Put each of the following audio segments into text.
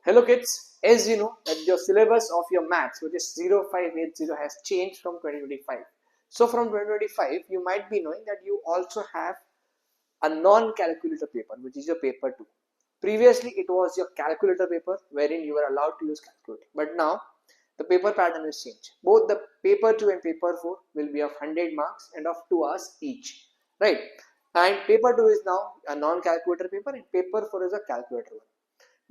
Hello kids, as you know that your syllabus of your maths, which is 0580, has changed from 2025. So from 2025 you might be knowing that you also have a non-calculator paper, which is your paper 2. Previously it was your calculator paper wherein you were allowed to use calculator, but now the paper pattern has changed. Both the paper 2 and paper 4 will be of 100 marks and of 2 hours each, right? And paper 2 is now a non-calculator paper and paper 4 is a calculator one.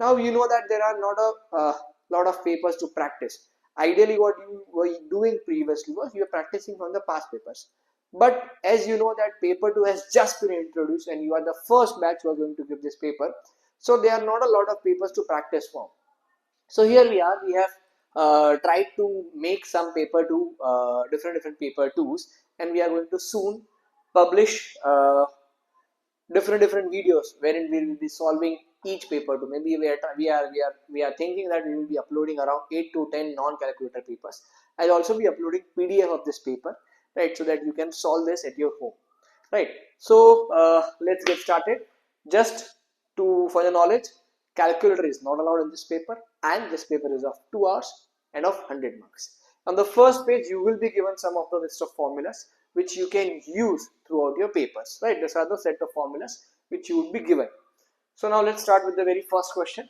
Now you know that there are not a lot of papers to practice. Ideally what you were doing previously was you were practicing from the past papers. But as you know that paper 2 has just been introduced and you are the first batch who are going to give this paper. So there are not a lot of papers to practice from. So here we are, we have tried to make some paper 2, different paper 2s, and we are going to soon publish different videos wherein we will be solving each paper to. Maybe we are thinking that we will be uploading around 8 to 10 non-calculator papers. I'll also be uploading PDF of this paper, right, so that you can solve this at your home, right? So let's get started. Just for your knowledge, calculator is not allowed in this paper, and this paper is of 2 hours and of 100 marks. On the first page you will be given some of the list of formulas which you can use throughout your papers, right? These are the set of formulas which you would be given. So now let's start with the very first question.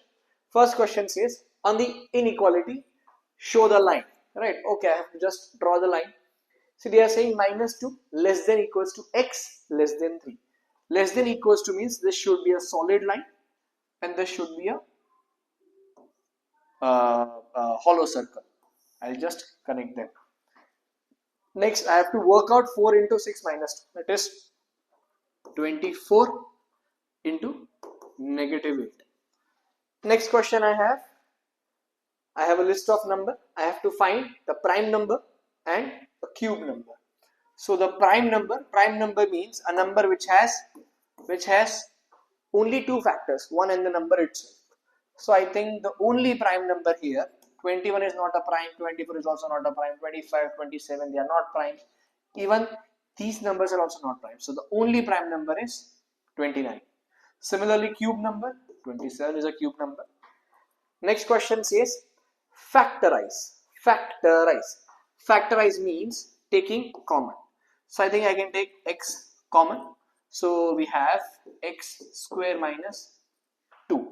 First question says, on the inequality, show the line, right? Okay, I have to just draw the line. See, they are saying minus 2 less than equals to x less than 3. Less than equals to means this should be a solid line and this should be a hollow circle. I'll just connect them. Next, I have to work out 4 into 6 minus 2. That is 24 into negative 8. Next question I have a list of number. I have to find the prime number and a cube number. So the prime number means a number which has only two factors, one and the number itself. So I think the only prime number here, 21 is not a prime, 24 is also not a prime, 25, 27, they are not prime. Even these numbers are also not prime. So the only prime number is 29. Similarly, cube number, 27 is a cube number. Next question says factorize. Factorize means taking common. So I think I can take x common. So we have x square minus 2.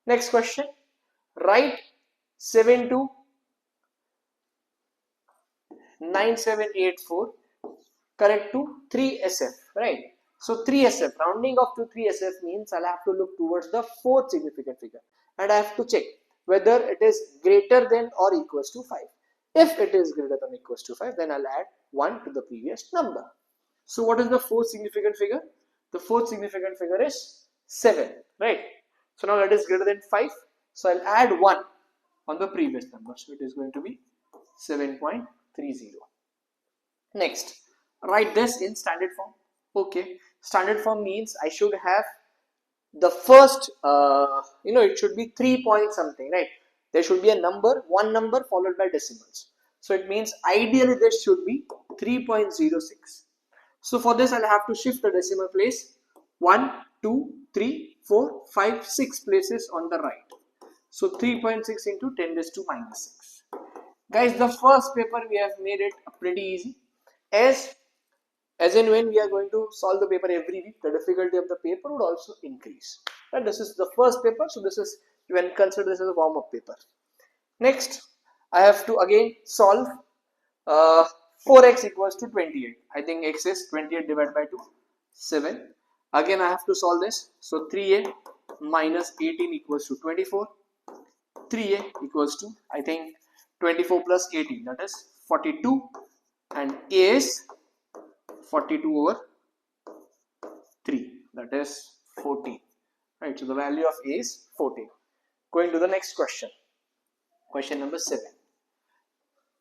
Next question, write 729784 correct to 3SF, right? So 3SF, rounding off to 3SF means I'll have to look towards the fourth significant figure and I have to check whether it is greater than or equals to 5. If it is greater than or equals to 5, then I'll add 1 to the previous number. So what is the fourth significant figure? The fourth significant figure is 7, right? So now that is greater than 5. So I'll add 1 on the previous number. So it is going to be 7.30. Next, write this in standard form. Okay, standard form means I should have the first, it should be 3 point something, right? There should be a number, one number followed by decimals. So it means ideally this should be 3.06. So for this I'll have to shift the decimal place 1, 2, 3, 4, 5, 6 places on the right. So 3.6 into 10 raised to minus 6. Guys, the first paper we have made it pretty easy. As in when we are going to solve the paper every week, the difficulty of the paper would also increase. And this is the first paper, so this is, you can consider this as a warm-up paper. Next, I have to again solve 4x equals to 28. I think x is 28 divided by 2, 7. Again I have to solve this. So 3a minus 18 equals to 24. 3a equals to, I think, 24 plus 18, that is 42, and a is 42 over 3, that is 14, right? So the value of a is 14. Going to the next question, question number 7.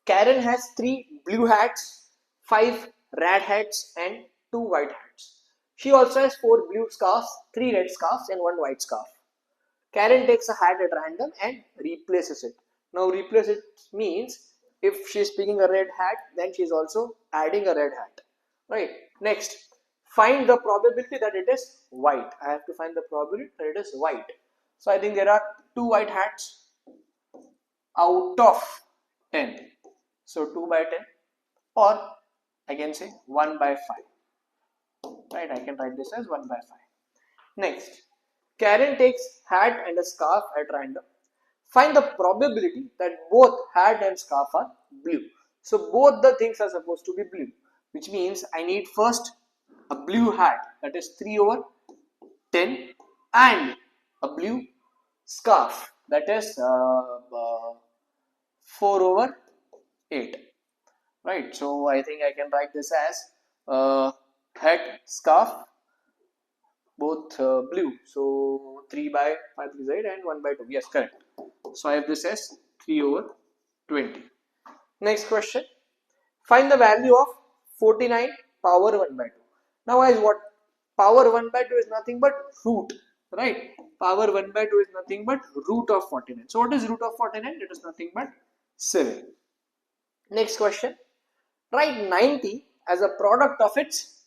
Karen has 3 blue hats, 5 red hats and 2 white hats. She also has 4 blue scarves, 3 red scarves and 1 white scarf. Karen takes a hat at random and replaces it. Now replace it means if she is picking a red hat, then she is also adding a red hat, right? Next, find the probability that it is white. I have to find the probability that it is white. So I think there are 2 white hats out of 10. So 2 by 10, or I can say 1 by 5. Right, I can write this as 1 by 5. Next, Karen takes hat and a scarf at random. Find the probability that both hat and scarf are blue. So both the things are supposed to be blue, which means I need first a blue hat, that is 3 over 10, and a blue scarf, that is 4 over 8. Right, so I think I can write this as hat, scarf, both blue. So 3 by 5 side and 1 by 2. Yes, correct. So I have this as 3 over 20. Next question. Find the value of 49 power 1 by 2. Now guys, what? Power 1 by 2 is nothing but root. Right? Power 1 by 2 is nothing but root of 49. So what is root of 49? It is nothing but 7. Next question. Write 90 as a product of its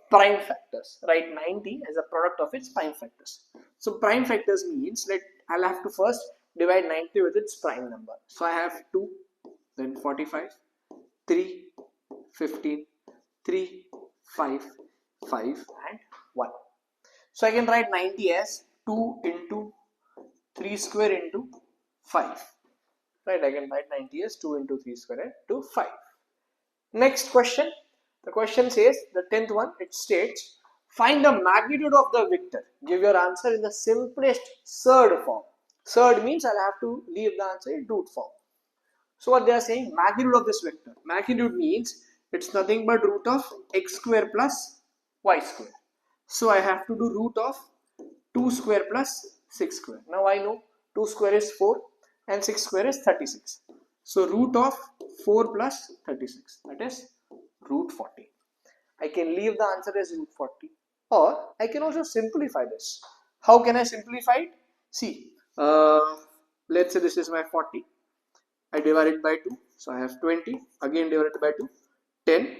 prime factors. Write 90 as a product of its prime factors. So prime factors means I'll have to first divide 90 with its prime number. So I have 2, then 45, 3, 15, 3, 5, 5 and 1. So I can write 90 as 2 into 3 square into 5. Right, I can write 90 as 2 into 3 square into 5. Next question. The question says, the 10th one, it states, find the magnitude of the vector. Give your answer in the simplest surd form. Surd means I'll have to leave the answer in root form. So what they are saying, magnitude of this vector. Magnitude means it's nothing but root of x square plus y square. So I have to do root of 2 square plus 6 square. Now I know 2 square is 4 and 6 square is 36. So root of 4 plus 36, that is root 40. I can leave the answer as root 40, or I can also simplify this. How can I simplify it? See, let's say this is my 40. I divide it by 2. So I have 20. Again divided by 2. 10,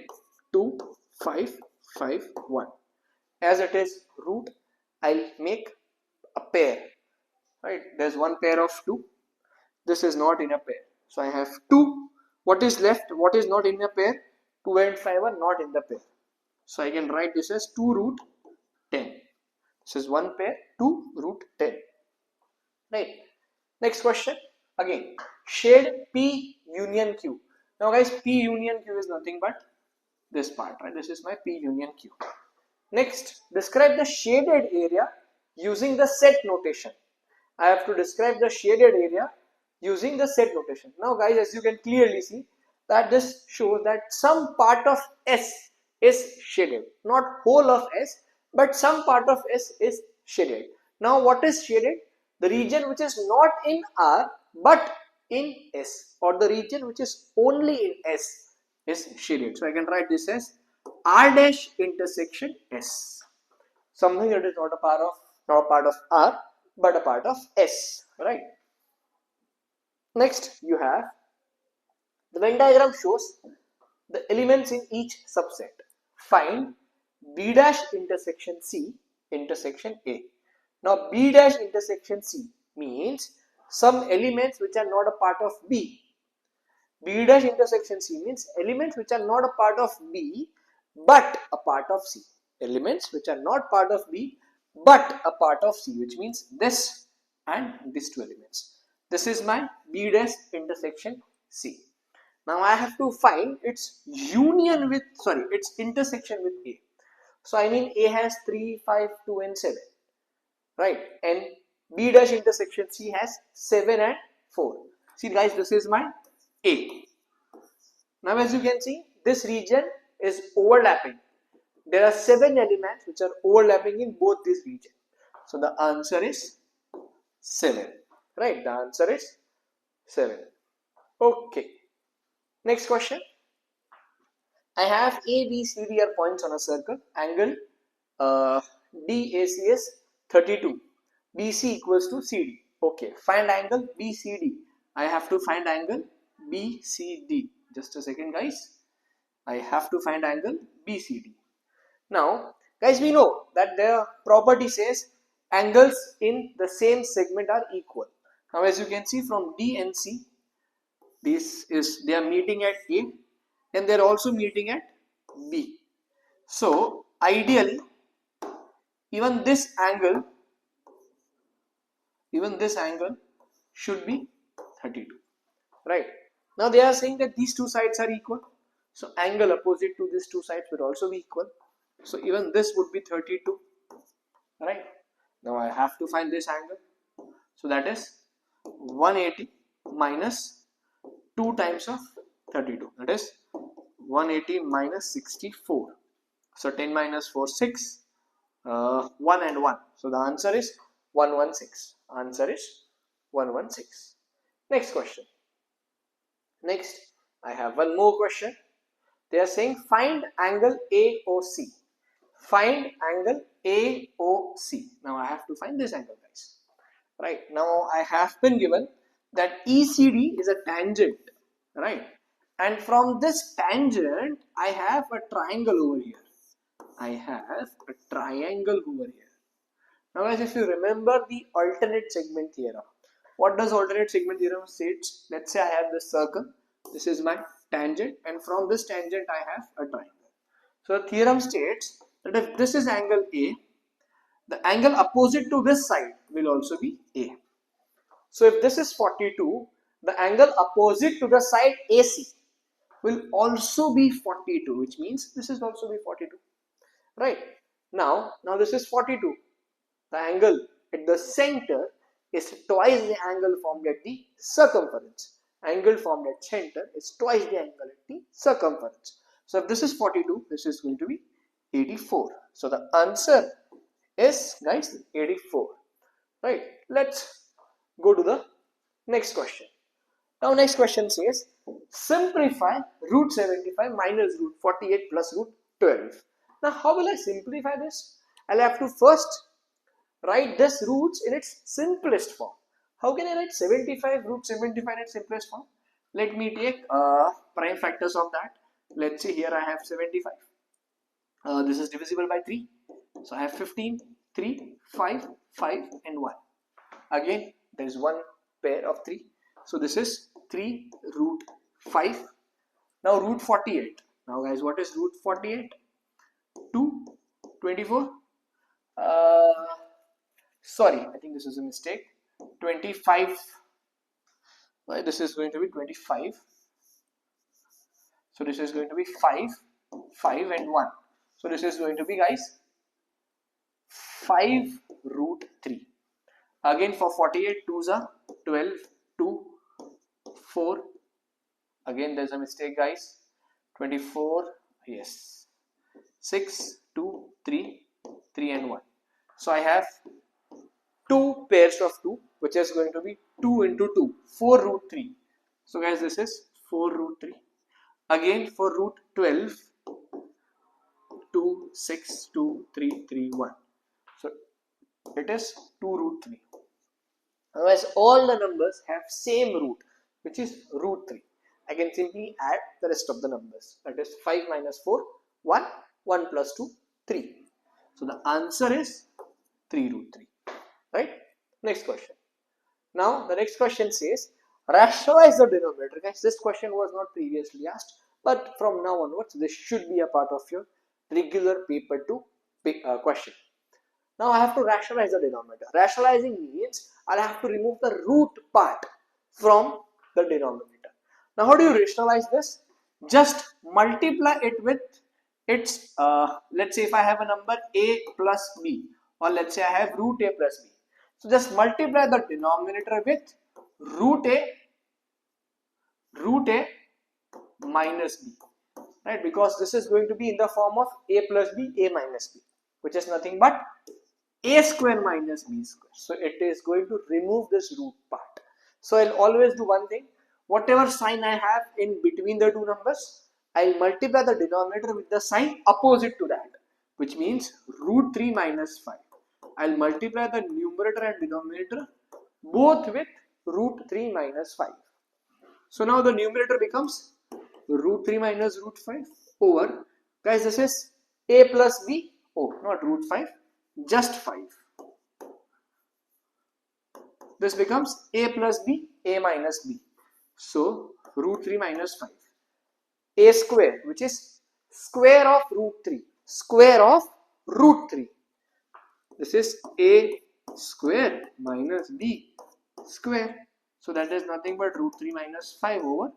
2, 5, 5, 1. As it is root, I'll make a pair. Right? There's one pair of 2. This is not in a pair. So I have 2. What is left? What is not in a pair? 2 and 5 are not in the pair. So I can write this as 2 root 10. This is one pair, 2 root 10. Right. Next question. Again, shade P union Q. Now guys, P union Q is nothing but this part. Right. This is my P union Q. Next, describe the shaded area using the set notation. I have to describe the shaded area using the set notation. Now guys, as you can clearly see, that this shows that some part of S is shaded. Not whole of S, but some part of S is shaded. Now what is shaded? The region which is not in R but in S, or the region which is only in S is shaded. So I can write this as R dash intersection S. Something that is not a part of R but a part of S. Right. Next, you have the Venn diagram shows the elements in each subset. Find B dash intersection C intersection A. Now B dash intersection C means some elements which are not a part of B. B dash intersection C means elements which are not a part of B but a part of C. Elements which are not part of B but a part of C, which means this and these two elements. This is my B dash intersection C. Now I have to find its union with, its intersection with A. So I mean A has 3, 5, 2 and 7. Right, and B dash intersection C has 7 and 4. See guys, this is my A. Now as you can see, this region is overlapping. There are 7 elements which are overlapping in both these regions. So the answer is 7. Right, the answer is 7. Okay. Next question. I have A, B, C, D are points on a circle. Angle DAC is 32. BC equals to CD. Okay. Find angle BCD. I have to find angle BCD. Just a second, guys. I have to find angle BCD. Now, guys, we know that the property says angles in the same segment are equal. Now as you can see from D and C, they are meeting at A and they are also meeting at B. So ideally even this angle should be 32, right? Now they are saying that these two sides are equal, so angle opposite to these two sides would also be equal, so even this would be 32, right? Now I have to find this angle, so that is 180 minus 2 times of 32, that is 180 minus 64, so 10 minus 4 6, 1 and 1, so the answer is 116. Answer is 116. Next question. Next I have one more question. They are saying find angle AOC. Find angle AOC. Now I have to find this angle, guys. Right, now I have been given that ECD is a tangent, right? And from this tangent I have a triangle over here. I have a triangle over here. Now guys, if you remember the alternate segment theorem, what does alternate segment theorem states? Let's say I have this circle, this is my tangent, and from this tangent I have a triangle. So the theorem states that if this is angle A, the angle opposite to this side will also be A. So if this is 42, the angle opposite to the side AC will also be 42, which means this is also be 42, right? Now this is 42. The angle at the center is twice the angle formed at the circumference. Angle formed at center is twice the angle at the circumference. So if this is 42, this is going to be 84. So the answer is, guys, 84. Right? Let's go to the next question. Now next question says simplify root 75 minus root 48 plus root 12. Now how will I simplify this? I'll have to first write this roots in its simplest form. How can I write 75 root 75 in its simplest form? Let me take prime factors of that. Let's see, here I have 75. This is divisible by 3. So I have 15, 3, 5, 5 and 1. Again, there is one pair of 3. So this is 3 root 5. Now root 48. Now guys, what is root 48? 2, 24. Sorry, I think this is a mistake. 25. Well, this is going to be 25. So this is going to be 5, 5 and 1. So this is going to be, guys, 5 root 3. Again for 48, 2s are 12, 2, 4. Again there's a mistake, guys. 24, yes. 6, 2, 3, 3 and 1. So I have 2 pairs of 2, which is going to be 2 into 2, 4 root 3. So guys, this is 4 root 3. Again for root 12, 2, 6, 2, 3, 3, 1. So it is 2 root 3. Otherwise, all the numbers have same root, which is root 3. I can simply add the rest of the numbers. That is 5 minus 4, 1, 1 plus 2, 3. So the answer is 3 root 3. Right? Next question. Now the next question says rationalize the denominator. Guys, this question was not previously asked, but from now onwards this should be a part of your regular paper 2 question. Now I have to rationalize the denominator. Rationalizing means I'll have to remove the root part from the denominator. Now how do you rationalize this? Just multiply it with its let's say if I have a number a plus b, or let's say I have root a plus b. So just multiply the denominator with root a minus b, right? Because this is going to be in the form of a plus b, a minus b, which is nothing but a square minus b square. So it is going to remove this root part. So I'll always do one thing. Whatever sign I have in between the two numbers, I'll multiply the denominator with the sign opposite to that, which means root 3 minus 5. I'll multiply the numerator and denominator both with root 3 minus 5. So now the numerator becomes root 3 minus root 5 over, guys, this is a plus b, oh, not root 5, just 5. this becomes a plus b, a minus b. So root 3 minus 5. A square, which is square of root 3. Square of root 3. This is a square minus b square. So that is nothing but root 3 minus 5 over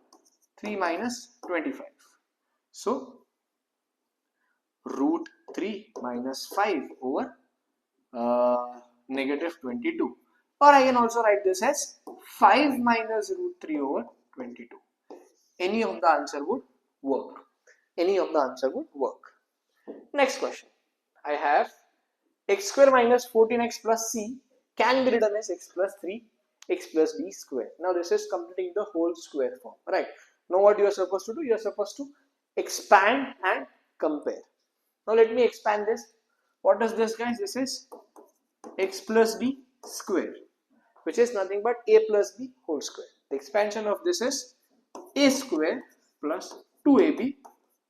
3 minus 25. So root 3 minus 5 over negative 22. Or I can also write this as 5 minus root 3 over 22. Any of the answer would work. Any of the answer would work. Next question. I have x square minus 14x plus c can be written as x plus 3 x plus b square. Now this is completing the whole square form, right? Now what you are supposed to do? You are supposed to expand and compare. Now let me expand this. What is this, guys? This is x plus b square, which is nothing but a plus b whole square. The expansion of this is a square plus 2ab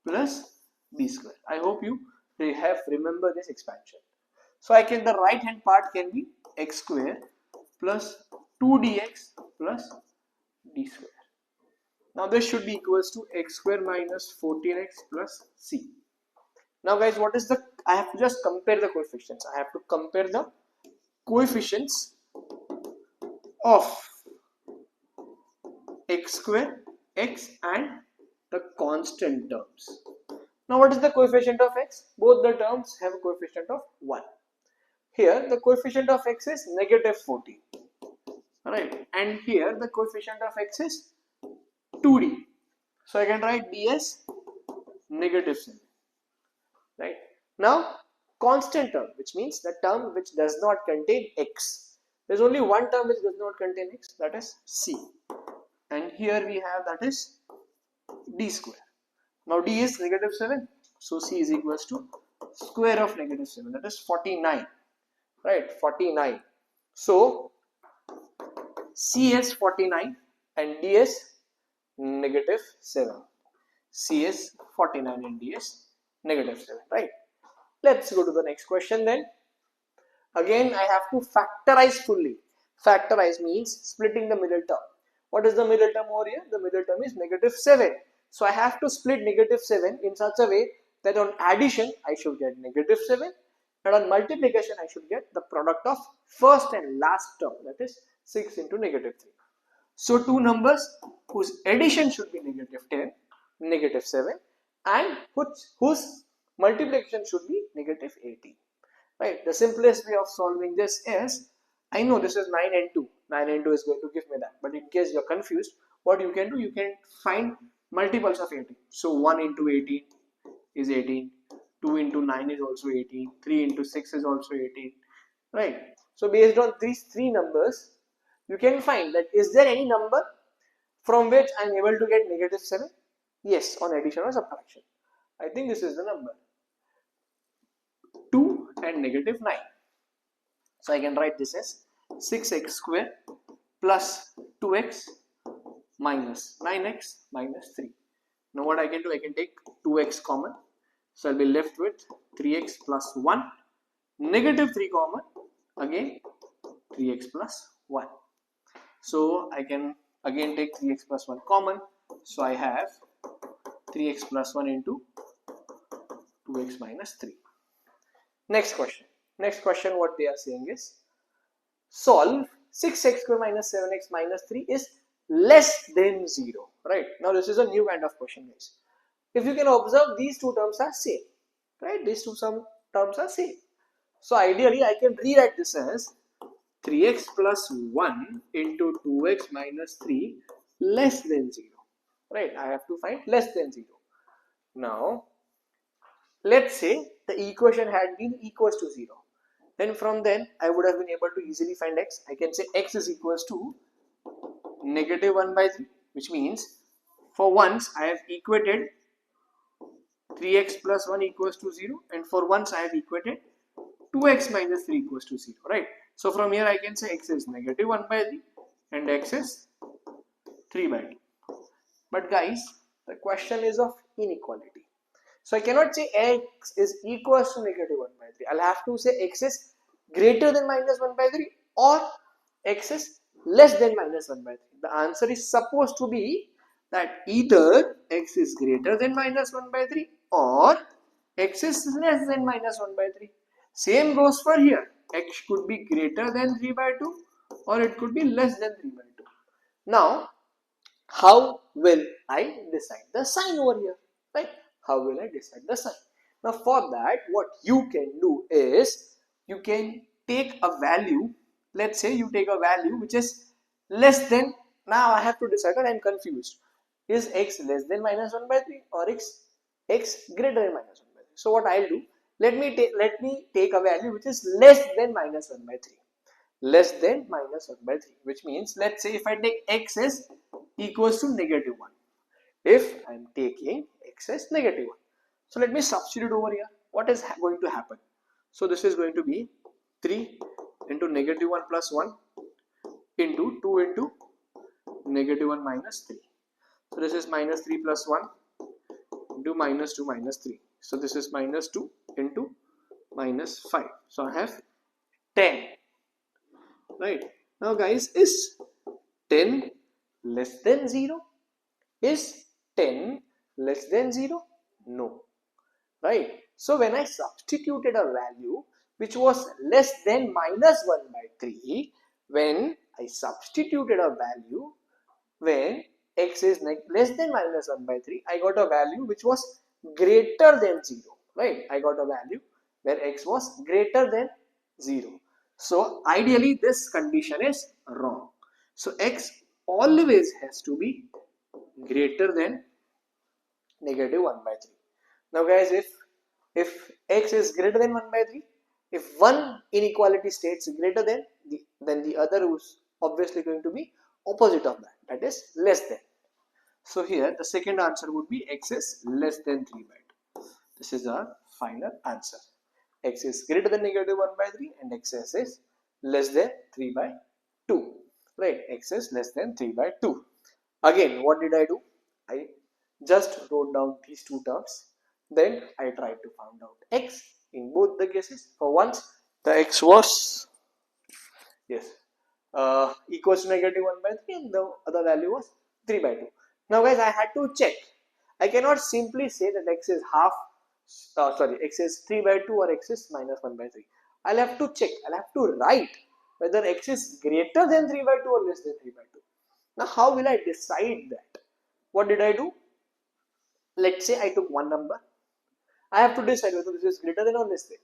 plus b square. I hope you have remembered this expansion. So I can, the right hand part can be x square plus 2dx plus d square. Now this should be equals to x square minus 14x plus c. Now guys, what is the, I have to just compare the coefficients. I have to compare the coefficients of x square, x and the constant terms. Now what is the coefficient of x? Both the terms have a coefficient of 1. Here the coefficient of x is negative 14, right? And here the coefficient of x is 2d. So I can write d as negative 7, right? Now constant term, which means the term which does not contain x. There is only one term which does not contain x, that is c. And here we have, that is d square. Now d is negative 7, so c is equals to square of negative 7, that is 49, right? 49. So c is 49 and d is negative 7. c is 49 and d is negative 7, right? Let's go to the next question then. Again, I have to factorize fully. Factorize means splitting the middle term. What is the middle term over here? The middle term is negative 7. So I have to split negative 7 in such a way that on addition I should get negative 7 and on multiplication I should get the product of first and last term, that is 6 into negative 3. So two numbers whose addition should be negative 10, negative 7 and whose multiplication should be negative 18. Right? The simplest way of solving this is, I know this is 9 and 2. 9 and 2 is going to give me that. But in case you're confused, what you can do, you can find multiples of 18. So 1 into 18 is 18. 2 into 9 is also 18. 3 into 6 is also 18. Right? So based on these three numbers, you can find that is there any number from which I am able to get negative 7? Yes, on addition or subtraction. I think this is the number. 2 and negative 9. So I can write this as 6x square plus 2x minus 9x minus 3. Now what I can do, I can take 2x common. So I'll be left with 3x plus 1. Negative 3 common. Again 3x plus 1. So I can again take 3x plus 1 common. So I have 3x plus 1 into 2x minus 3. Next question. Next question, what they are saying is, solve 6x square minus 7x minus 3 is less than 0. Right? Now this is a new kind of question, guys. If you can observe, these two terms are same. Right? These two terms are same. So ideally, I can rewrite this as 3x plus 1 into 2x minus 3 less than 0. Right? I have to find less than 0. Now, let's say the equation had been equals to 0. Then from then, I would have been able to easily find x. I can say x is equals to negative 1 by 3, which means for once I have equated 3x plus 1 equals to 0, and for once I have equated 2x minus 3 equals to 0, right? So from here I can say x is negative 1 by 3 and x is 3 by 2. But guys, the question is of inequality. So I cannot say x is equals to negative 1 by 3. I'll have to say x is greater than minus 1 by 3 or x is less than minus 1 by 3? The answer is supposed to be that either x is greater than minus 1 by 3 or x is less than minus 1 by 3. Same goes for here. X could be greater than 3 by 2 or it could be less than 3 by 2. Now, how will I decide the sign over here? Right? How will I decide the sign? Now, for that, what you can do is you can take a value. Let's say you take a value which is less than. Now I have to decide, and I am confused. Is x less than minus 1 by 3 or x greater than minus 1 by 3? So what I'll do, let me take a value which is less than minus 1 by 3. Less than minus 1 by 3, which means, let's say if I take x as equals to negative 1. If I am taking x as negative 1. So let me substitute over here. What is going to happen? So this is going to be 3 into negative 1 plus 1 into 2 into negative 1 minus 3. So this is minus 3 plus 1 into minus 2 minus 3. So this is minus 2 into minus 5. So I have 10. Right. Now guys, is 10 less than 0? Is 10 less than 0? No. Right. So when I substituted a value which was less than minus 1 by 3, when I substituted a value when x is less than minus 1 by 3, I got a value which was greater than 0. Right. I got a value where x was greater than 0. So ideally this condition is wrong. So x always has to be greater than negative 1 by 3. Now guys, if x is greater than 1 by 3, if one inequality states greater than, then the other is obviously going to be opposite of that, that is less than. So here the second answer would be x is less than 3 by 2. This is our final answer. X is greater than negative 1 by 3 and x is less than 3 by 2. Right, x is less than 3 by 2. Again, what did I do? I just wrote down these two terms. Then I tried to find out x in both the cases. For once, the x was equals to negative 1 by 3 and the other value was 3 by 2. Now guys, I had to check. I cannot simply say that x is x is 3 by 2 or x is minus 1 by 3. I'll have to check. I'll have to write whether x is greater than 3 by 2 or less than 3 by 2. Now how will I decide that? What did I do? Let's say I took one number. I have to decide whether this is greater than or less than.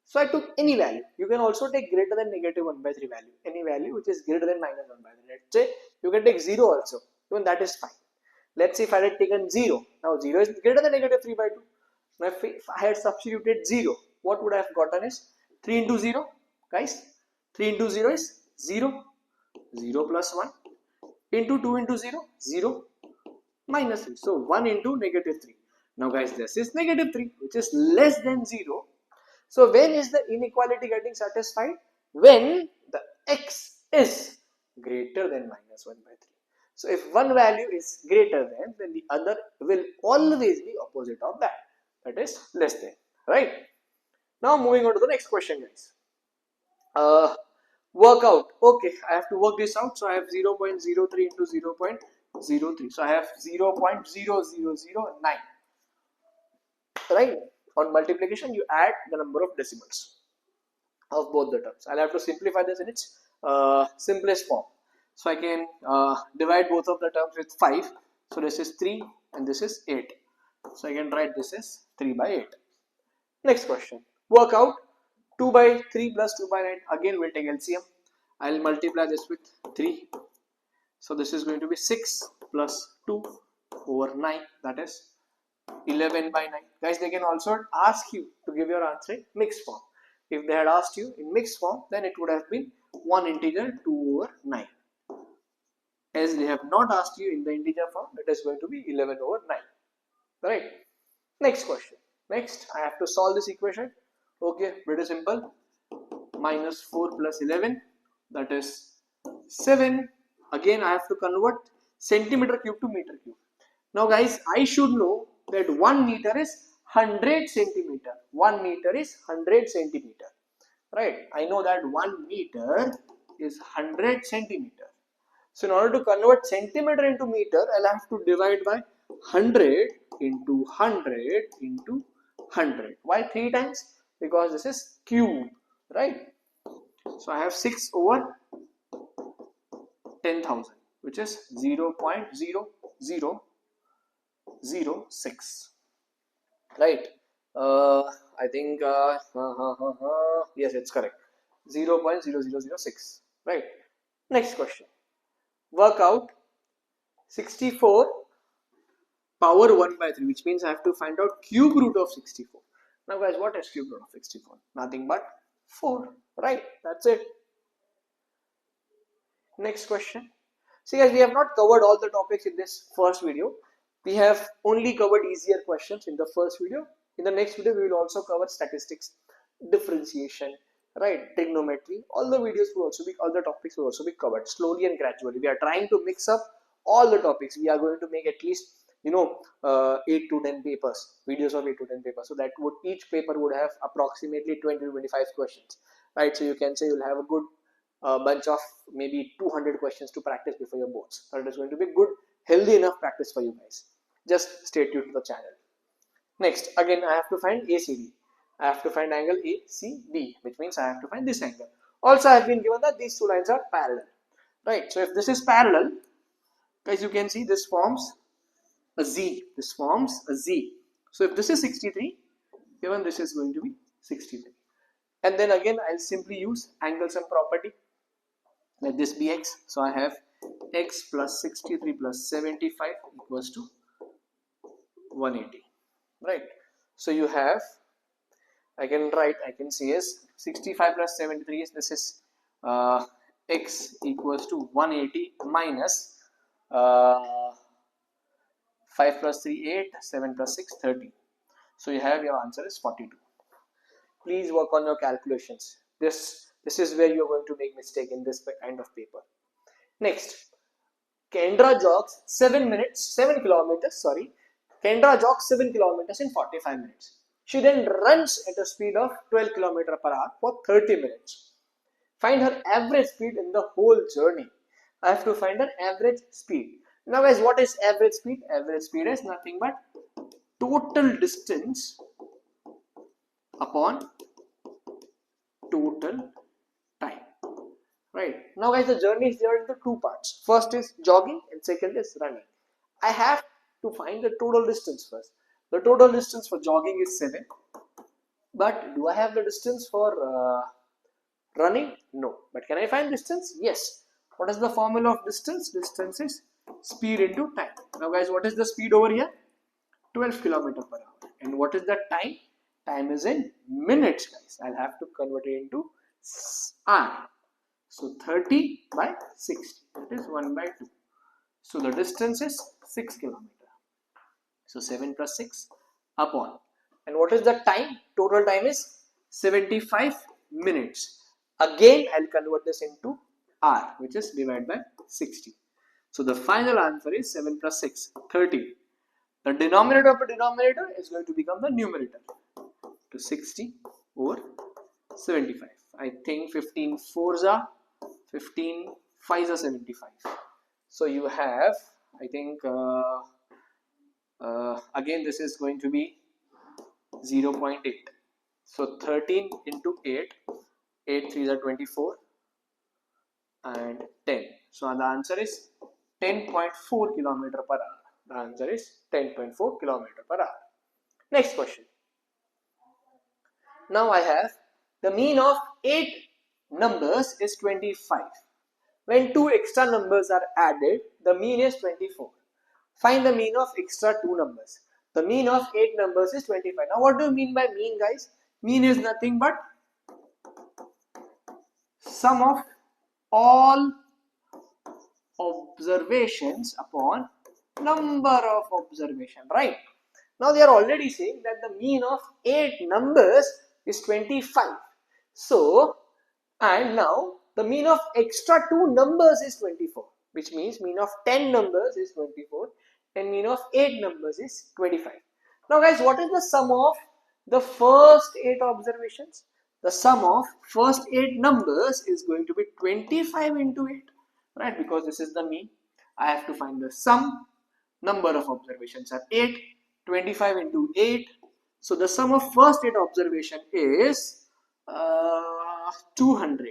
So I took any value. You can also take greater than negative 1 by 3 value. Any value which is greater than minus 1 by 3. Let's say you can take 0 also. Even that is fine. Let's say if I had taken 0. Now 0 is greater than negative 3 by 2. Now if I had substituted 0, what would I have gotten is 3 into 0. Guys, 3 into 0 is 0. 0 plus 1 into 2 into 0. 0 minus 3. So 1 into negative 3. Now guys, this is negative 3 which is less than 0. So when is the inequality getting satisfied? When the x is greater than minus 1 by 3. So if one value is greater than, then the other will always be opposite of that. That is less than. Right? Now moving on to the next question, guys. Work out. Okay, I have to work this out. So I have 0.03 into 0.03. So I have 0.0009. Right? On multiplication, you add the number of decimals of both the terms. I'll have to simplify this in its simplest form. So I can divide both of the terms with 5. So this is 3 and this is 8. So I can write this as 3 by 8. Next question. Work out 2 by 3 plus 2 by 9. Again, we'll take LCM. I'll multiply this with 3. So this is going to be 6 plus 2 over 9. That is 11 by 9. Guys, they can also ask you to give your answer in mixed form. If they had asked you in mixed form, then it would have been one integer 2 over 9. As they have not asked you in the integer form, it is going to be 11 over 9. Right? Next question. Next, I have to solve this equation. Okay, pretty simple. Minus 4 plus 11, that is 7. Again, I have to convert centimeter cube to meter cube. Now guys, I should know that 1 meter is 100 centimeter. 1 meter is 100 centimeter. Right? I know that 1 meter is 100 centimeter. So in order to convert centimeter into meter, I'll have to divide by 100 into 100 into 100. Why 3 times? Because this is cube, right? So I have 6 over 10,000, which is 0.0006, right? I think yes, it's correct. 0.0006, right? Next question. Work out 64 power 1 by 3, which means I have to find out cube root of 64. Now guys, what is cube root of 64? Nothing but 4, right? That's it. Next question. See guys, we have not covered all the topics in this first video. We have only covered easier questions in the first video. In the next video, we will also cover statistics, differentiation, right, trigonometry. All the topics will also be covered slowly and gradually. We are trying to mix up all the topics. We are going to make at least 8 to 10 papers, videos of 8 to 10 papers. So that each paper would have approximately 20 to 25 questions, right? So you can say you'll have a good bunch of maybe 200 questions to practice before your boards. That is going to be good, healthy enough practice for you guys. Just stay tuned to the channel. Next, again I have to find ACD. I have to find angle ACB, which means I have to find this angle. Also, I have been given that these two lines are parallel, right? So if this is parallel, guys, you can see this forms a Z. This forms a Z. So if this is 63, even this is going to be 63. And then again, I'll simply use angle sum property. Let this be x. So I have x plus 63 plus 75 equals to 180, right? So you have, I can see as 65 plus 73 is, this is x equals to 180 minus 5 plus 3 8, 7 plus 6 30. So you have, your answer is 42. Please work on your calculations. This is where you're going to make mistake in this kind of paper. Next, Kendra jogs 7 kilometers. Kendra jogs 7 kilometers in 45 minutes. She then runs at a speed of 12 km per hour for 30 minutes. Find her average speed in the whole journey. I have to find her average speed. Now guys, what is average speed? Average speed is nothing but total distance upon total time. Right. Now guys, the journey is divided into two parts. First is jogging and second is running. I have to find the total distance first. The total distance for jogging is 7. But do I have the distance for running? No. But can I find distance? Yes. What is the formula of distance? Distance is speed into time. Now guys, what is the speed over here? 12 km per hour. And what is the time? Time is in minutes, guys. I'll have to convert it into hour. So 30 by 60. That is 1 by 2. So the distance is 6 km. So 7 plus 6 upon. And what is the time? Total time is 75 minutes. Again, I'll convert this into hour, which is divided by 60. So the final answer is 7 plus 6, 30. The denominator of the denominator is going to become the numerator. To 60 over 75. I think 15 4s are 15 5s are 75. So you have, I think again this is going to be 0.8. So 13 into 8, 8 3s are 24 and 10. So the answer is 10.4 km per hour. The answer is 10.4 km per hour. Next question. Now I have the mean of 8 numbers is 25. When 2 extra numbers are added, the mean is 24. Find the mean of extra 2 numbers. The mean of 8 numbers is 25. Now what do you mean by mean, guys? Mean is nothing but sum of all observations upon number of observation, right? Now they are already saying that the mean of 8 numbers is 25. So, and now the mean of extra 2 numbers is 24, which means mean of 10 numbers is 24 and mean of 8 numbers is 25. Now guys, what is the sum of the first 8 observations? The sum of first 8 numbers is going to be 25 into 8. right? Because this is the mean. I have to find the sum. Number of observations are 8. 25 into 8. So the sum of first 8 observation is 200.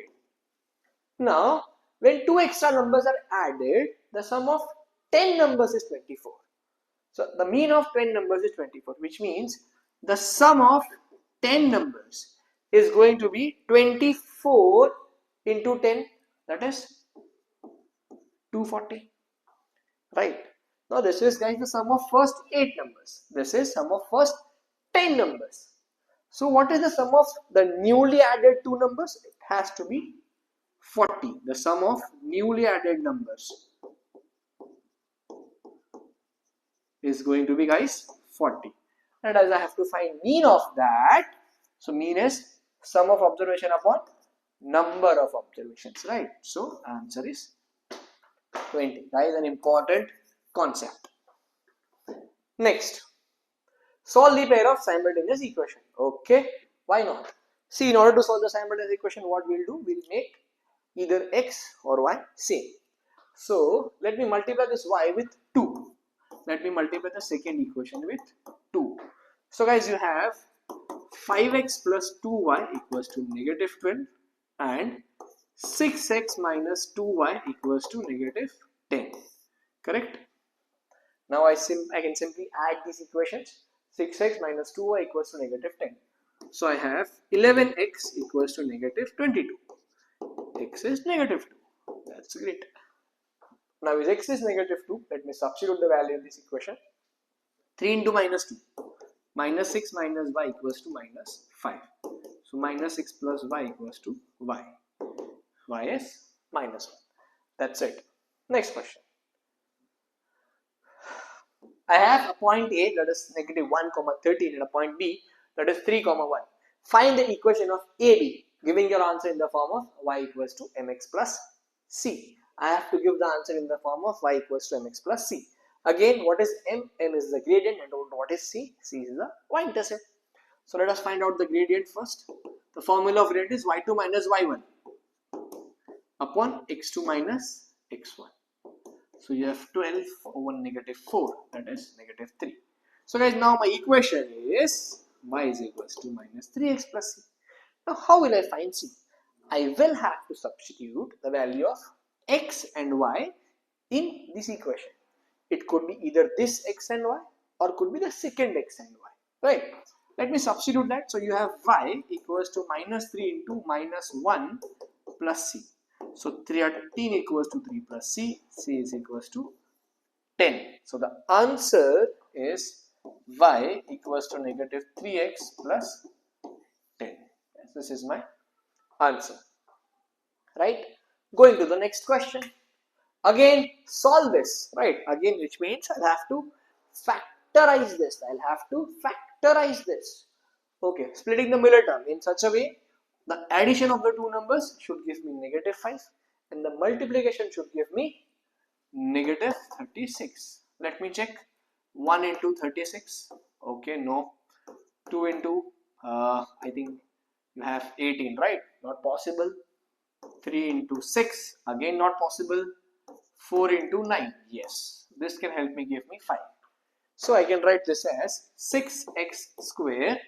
Now, when 2 extra numbers are added, the sum of 10 numbers is 24. So the mean of 10 numbers is 24, which means the sum of 10 numbers is going to be 24 into 10, that is 240. Right. Now this is, guys, the sum of first 8 numbers. This is sum of first 10 numbers. So what is the sum of the newly added 2 numbers? It has to be 40. The sum of newly added numbers is going to be, guys, 40. And as I have to find mean of that, so mean is sum of observation upon number of observations, right? So answer is 20. That is an important concept. Next, solve the pair of simultaneous equation. Okay, why not? See, in order to solve the simultaneous equation, what we'll do, we'll make either x or y same. So let me multiply this y with 2. Let me multiply the second equation with 2. So guys, you have 5x plus 2y equals to negative 12 and 6x minus 2y equals to negative 10. Correct? Now I can simply add these equations. 6x minus 2y equals to negative 10. So I have 11x equals to negative 22. X is negative 2. That's great. Now if x is negative 2, let me substitute the value in this equation. 3 into minus 2. Minus 6 minus y equals to minus 5. So minus 6 plus y equals to y. Y is minus 1. That's it. Next question. I have a point A, that is negative 1, 13, and a point B, that is 3, 1. Find the equation of AB, giving your answer in the form of y equals to mx plus c. I have to give the answer in the form of y equals to mx plus c. Again, what is m? M is the gradient, and what is c? C is the y-intercept. So let us find out the gradient first. The formula of gradient is y2 minus y1 upon x2 minus x1. So you have 12 over negative 4, that is negative 3. So guys, now my equation is y is equals to minus 3x plus c. Now how will I find c? I will have to substitute the value of x and y in this equation. It could be either this x and y or could be the second x and y, right? Let me substitute that. So you have y equals to minus 3 into minus 1 plus c. So 13 equals to 3 plus c. C is equals to 10. So the answer is y equals to negative 3x plus 10. This is my answer. Right? Going to the next question. Again, solve this. Right? Again, which means I'll have to factorize this. Okay. Splitting the middle term in such a way, the addition of the two numbers should give me negative 5 and the multiplication should give me negative 36. Let me check. 1 into 36. Okay, no. 2 into, I think you have 18, right? Not possible. 3 into 6. Again, not possible. 4 into 9. Yes. This can help me give me 5. So I can write this as 6x square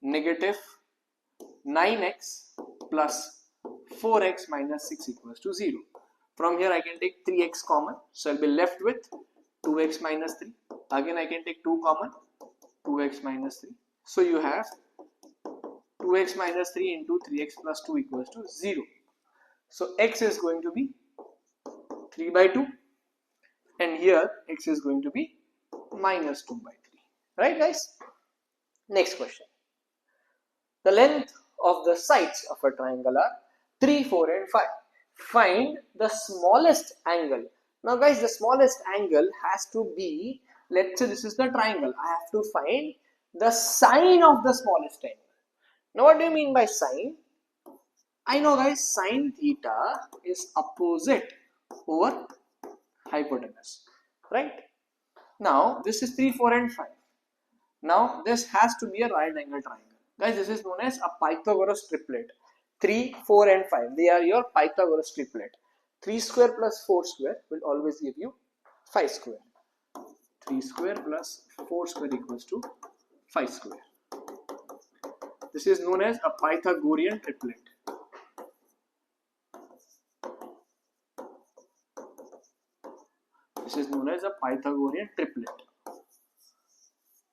negative 9x plus 4x minus 6 equals to 0. From here I can take 3x common. So I'll be left with 2x minus 3. Again I can take 2 common. 2x minus 3. So you have 2x minus 3 into 3x plus 2 equals to 0. So x is going to be 3 by 2. And here x is going to be minus 2 by 3. Right, guys? Next question. The length of the sides of a triangle are 3, 4 and 5. Find the smallest angle. Now guys, the smallest angle has to be, let's say this is the triangle. I have to find the sine of the smallest angle. Now what do you mean by sine? I know guys, sine theta is opposite over hypotenuse. Right? Now this is 3, 4 and 5. Now this has to be a right angle triangle. Guys, this is known as a Pythagoras triplet. 3, 4 and 5. They are your Pythagoras triplet. 3 square plus 4 square will always give you 5 square. 3 square plus 4 square equals to 5 square. This is known as a Pythagorean triplet. This is known as a Pythagorean triplet.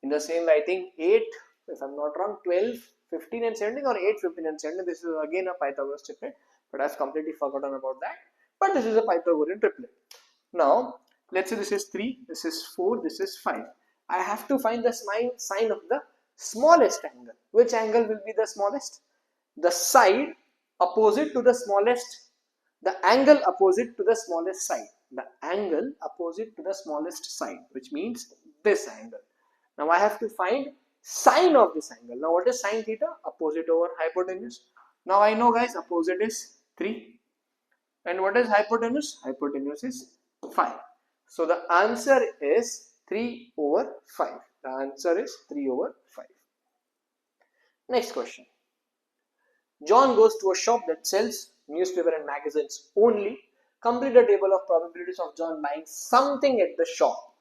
In the same way, I think 8, if I'm not wrong, 12, 15 and 17, or 8, 15 and 17. This is again a Pythagorean triplet, but I've completely forgotten about that. But this is a Pythagorean triplet. Now, let's say this is 3, this is 4, this is 5. I have to find the sign of the smallest angle. Which angle will be the smallest? The side opposite to the smallest, the angle opposite to the smallest side. The angle opposite to the smallest side, which means this angle. Now I have to find sine of this angle. Now what is sine theta? Opposite over hypotenuse. Now I know, guys, opposite is 3. And what is hypotenuse? Hypotenuse is 5. So the answer is 3 over 5. The answer is 3 over 5. Next question. John goes to a shop that sells newspaper and magazines only. Complete a table of probabilities of John buying something at the shop.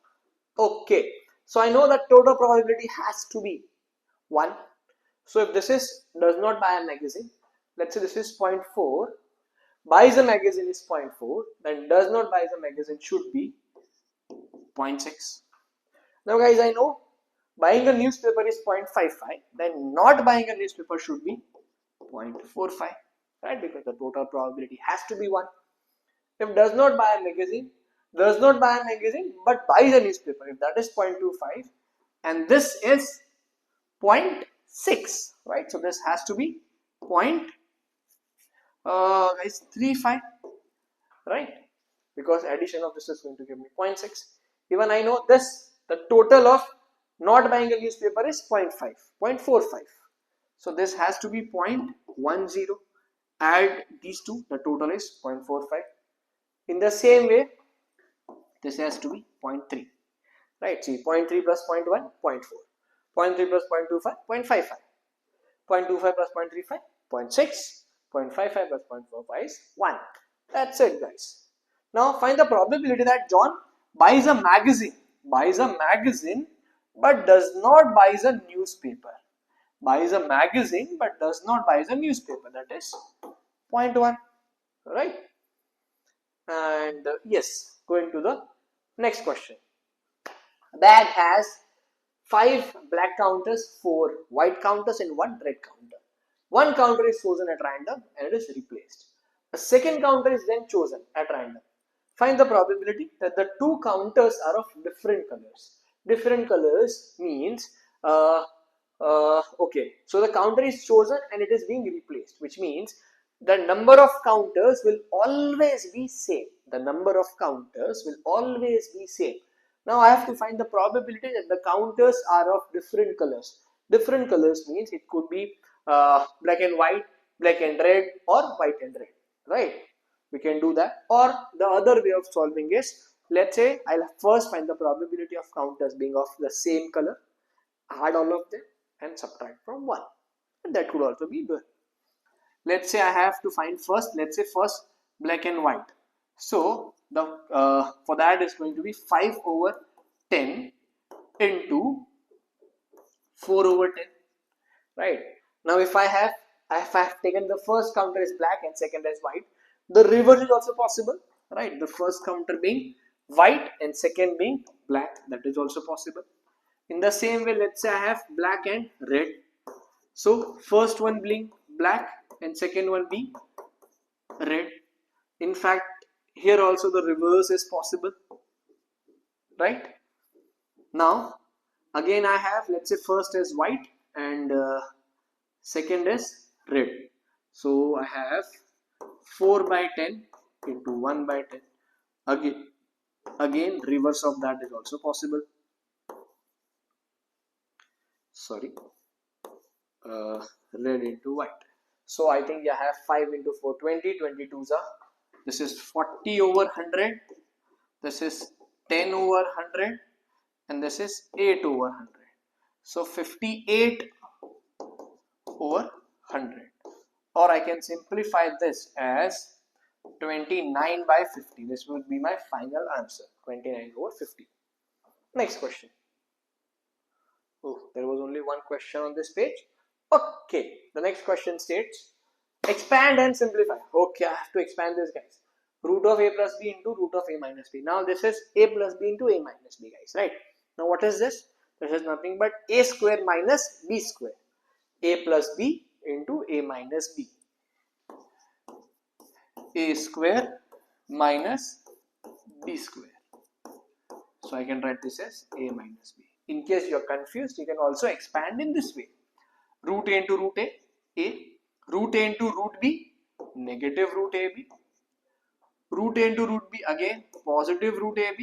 Okay. So I know that total probability has to be 1. So if this is does not buy a magazine, let's say this is 0.4, buys a magazine is 0.4, then does not buy a magazine should be 0.6. Now guys, I know buying a newspaper is 0.55, then not buying a newspaper should be 0.45, right? Because the total probability has to be 1. If does not buy a magazine, does not buy a magazine but buys a newspaper, if that is 0.25 and this is 0.6, right? So this has to be 0.35, right? Because addition of this is going to give me 0.6. Even I know this, the total of not buying a newspaper is 0.45. So this has to be 0.10. Add these two, the total is 0.45. In the same way, this has to be 0.3, right? See, 0.3 plus 0.1, 0.4. 0.3 plus 0.25, 0.55. 0.25 plus 0.35, 0.6. 0.55 plus 0.45 is 1. That's it, guys. Now find the probability that John buys a magazine, but does not buy a newspaper. Buys a magazine but does not buy a newspaper. That is 0.1, right? And yes, going to the next question. A bag has 5 black counters, 4 white counters and 1 red counter. One counter is chosen at random and it is replaced. A second counter is then chosen at random. Find the probability that the 2 counters are of different colors. Different colors means okay, so the counter is chosen and it is being replaced, which means the number of counters will always be same. The number of counters will always be same. Now I have to find the probability that the counters are of different colors. Different colors means it could be black and white, black and red, or white and red, right? We can do that. Or the other way of solving is, let's say I'll first find the probability of counters being of the same color, add all of them and subtract from 1. And that could also be good. Let's say I have to find first black and white. So the for that is going to be 5 over 10 into 4 over 10, right? Now if I have taken the first counter as black and second as white, the reverse is also possible, right? The first counter being white and second being black, that is also possible. In the same way, let's say I have black and red. So first one being black and second one being red. In fact, here also the reverse is possible, right? Now again I have, let's say first is white and second is red. So I have 4 by 10 into 1 by 10. Again reverse of that is also possible. Sorry, red into white. So I think I have 5 into 4, 20, 22s are, this is 40 over 100, this is 10 over 100 and this is 8 over 100. So 58 over 100, or I can simplify this as 29 by 50. This would be my final answer. 29 over 50. Next question. Oh, there was only one question on this page. Okay, the next question states, expand and simplify. Okay, I have to expand this, guys. Root of a plus b into root of a minus b. Now this is a plus b into a minus b, guys, right? Now what is this? This is nothing but a square minus b square. A plus b into a minus b. A square minus b square. So I can write this as a minus b. In case you are confused, you can also expand in this way. Root a into root a, root a into root b, negative root ab, root a into root b, again positive root ab,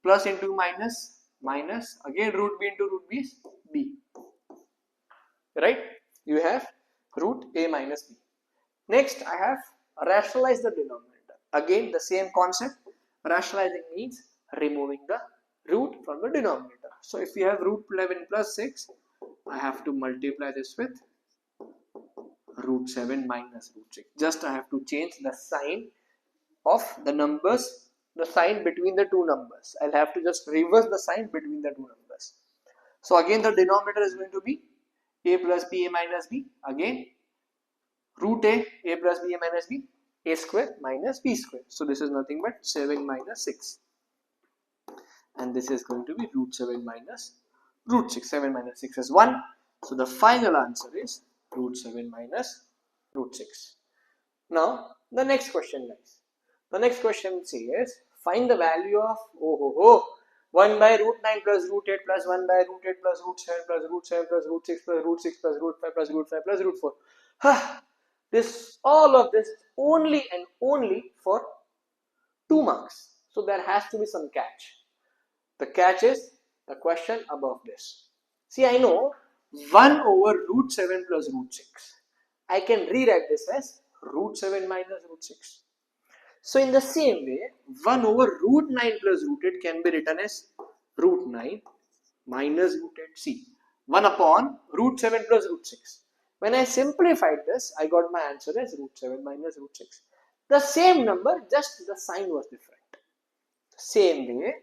plus into minus, minus, again root b into root b is b. Right? You have root a minus b. Next, I have rationalized the denominator. Again, the same concept. Rationalizing means removing the root from the denominator. So if you have root 11 plus 6, I have to multiply this with root 7 minus root 6. Just I have to change the sign of the numbers, the sign between the two numbers. I'll have to just reverse the sign between the two numbers. So again the denominator is going to be a plus b, a minus b. Again root a plus b, a minus b, a square minus b square. So this is nothing but 7 minus 6. And this is going to be root 7 minus root 6. 7 minus 6 is 1. So the final answer is root 7 minus root 6. Now the next question, guys. The next question says find the value of 1 by root 9 plus root 8 plus 1 by root 8 plus root 7 plus root 7 plus root 6 plus root 6 plus root 5 plus root 5 plus root 4. This, all of this only and only for 2 marks. So there has to be some catch. The catch is the question above this. See, I know 1 over root 7 plus root 6. I can rewrite this as root 7 minus root 6. So in the same way, 1 over root 9 plus root 8 can be written as root 9 minus root 8. See, 1 upon root 7 plus root 6. When I simplified this, I got my answer as root 7 minus root 6. The same number, just the sign was different. Same way,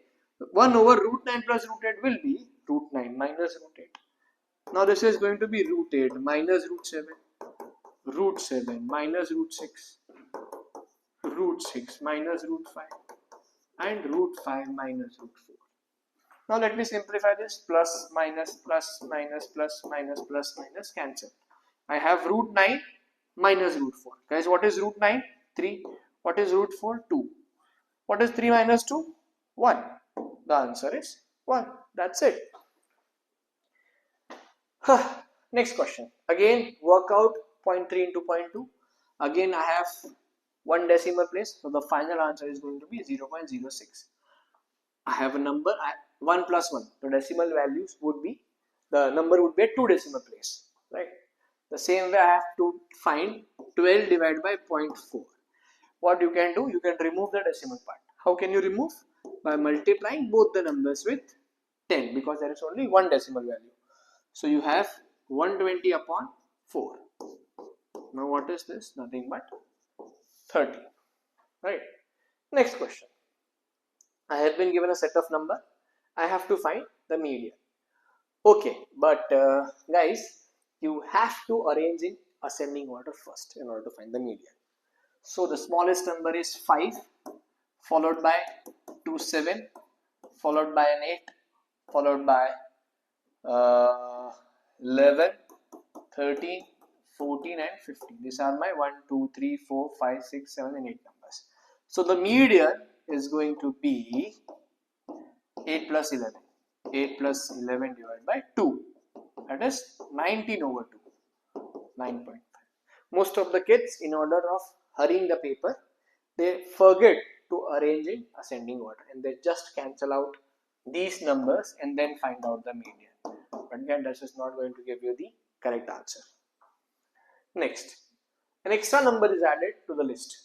1 over root 9 plus root 8 will be root 9 minus root 8. Now this is going to be root 8 minus root 7 minus root 6, root 6 minus root 5, and root 5 minus root 4. Now let me simplify this. Plus minus plus minus plus minus plus minus cancel. I have root 9 minus root 4. Guys, what is root 9? 3. What is root 4? 2. What is 3 minus 2? 1. The answer is 1. That's it. Next question. Again, work out 0.3 into 0.2. Again, I have one decimal place. So the final answer is going to be 0.06. I have a number 1 plus 1. The decimal values would be, the number would be at 2 decimal place. Right? The same way I have to find 12 divided by 0.4. What you can do, you can remove the decimal part. How can you remove? By multiplying both the numbers with 10, because there is only one decimal value. So you have 120 upon 4. Now what is this? Nothing but 30. Right? Next question. I have been given a set of number. I have to find the median. Okay, but guys, you have to arrange in ascending order first in order to find the median. So the smallest number is 5, followed by 2, 7, followed by an 8, followed by 11, 13, 14 and 15. These are my 1, 2, 3, 4, 5, 6, 7 and 8 numbers. So the median is going to be 8 plus 11. 8 plus 11 divided by 2. That is 19 over 2. 9.5. Most of the kids, in order of hurrying the paper, they forget to arrange in ascending order and they just cancel out these numbers and then find out the median. But again, this is not going to give you the correct answer. Next, an extra number is added to the list.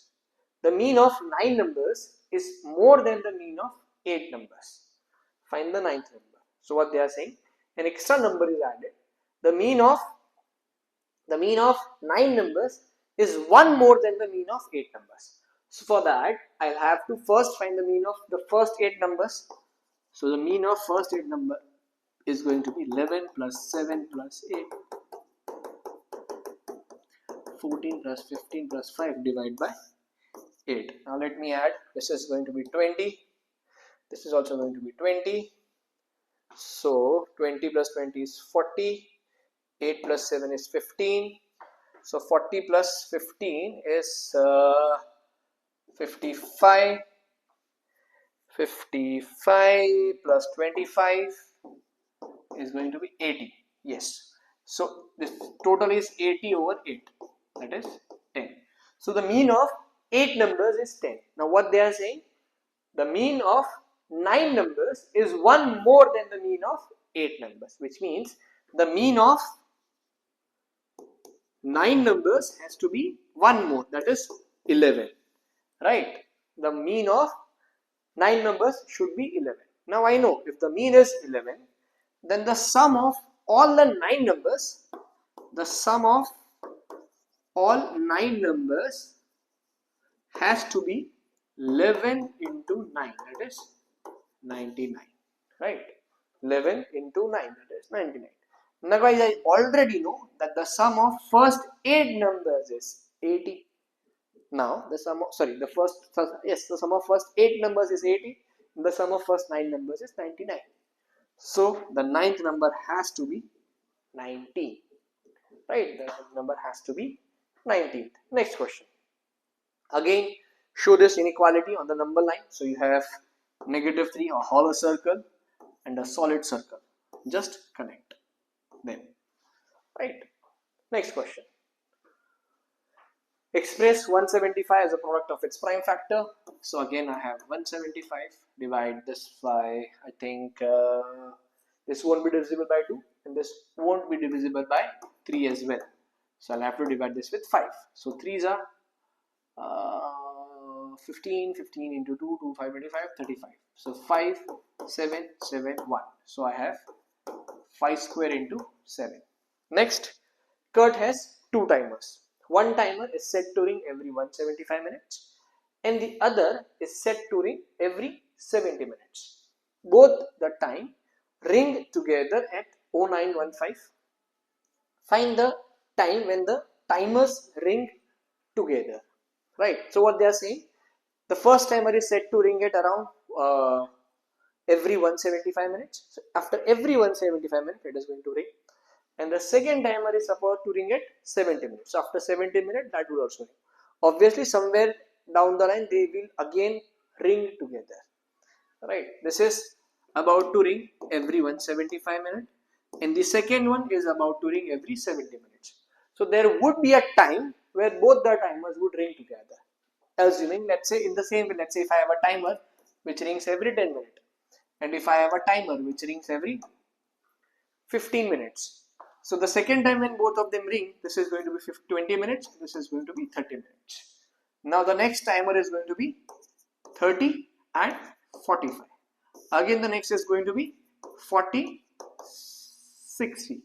The mean of 9 numbers is more than the mean of 8 numbers. Find the 9th number. So what they are saying, an extra number is added. The mean of 9 numbers is 1 more than the mean of 8 numbers. So for that, I'll have to first find the mean of the first 8 numbers. So the mean of first 8 number is going to be 11 plus 7 plus 8, 14 plus 15 plus 5 divided by 8. Now let me add, this is going to be 20, this is also going to be 20. So 20 plus 20 is 40, 8 plus 7 is 15. So 40 plus 15 is 55. 55 plus 25 is going to be 80. Yes. So this total is 80 over 8. That is 10. So the mean of 8 numbers is 10. Now what they are saying? The mean of 9 numbers is 1 more than the mean of 8 numbers, which means the mean of 9 numbers has to be 1 more, that is 11, right? The mean of 9 numbers should be 11. Now I know if the mean is 11, then the sum of all the 9 numbers, the sum of all 9 numbers has to be 11 into 9, that is 99, right? 11 into 9, that is 99. Now guys, I already know that the sum of first 8 numbers is 80. Now the sum of, the sum of first 8 numbers is 80, the sum of first 9 numbers is 99. So the ninth number has to be 19, right? The ninth number has to be 19. Next question. Again, show this inequality on the number line. So you have -3, a hollow circle and a solid circle. Just connect them, right? Next question. Express 175 as a product of its prime factor. So again, I have 175, divide this by, I think this won't be divisible by 2 and this won't be divisible by 3 as well. So I'll have to divide this with 5. So 3s are 15, 15 into 2, 2, 5, 25, 35. So 5, 7, 7, 1. So I have 5 square into 7. Next, Kurt has 2 timers. One timer is set to ring every 175 minutes and the other is set to ring every 70 minutes. Both the time ring together at 0915. Find the time when the timers ring together, right? So what they are saying, the first timer is set to ring at around every 175 minutes. So after every 175 minutes it is going to ring. And the second timer is supposed to ring at 70 minutes. So after 70 minutes, that will also ring. Obviously, somewhere down the line, they will again ring together. Right? This is about to ring every 175 minutes. And the second one is about to ring every 70 minutes. So there would be a time where both the timers would ring together. Assuming, let's say in the same way, let's say if I have a timer which rings every 10 minutes. And if I have a timer which rings every 15 minutes. So the second time when both of them ring, this is going to be 20 minutes, this is going to be 30 minutes. Now the next timer is going to be 30 and 45. Again the next is going to be 40, 60.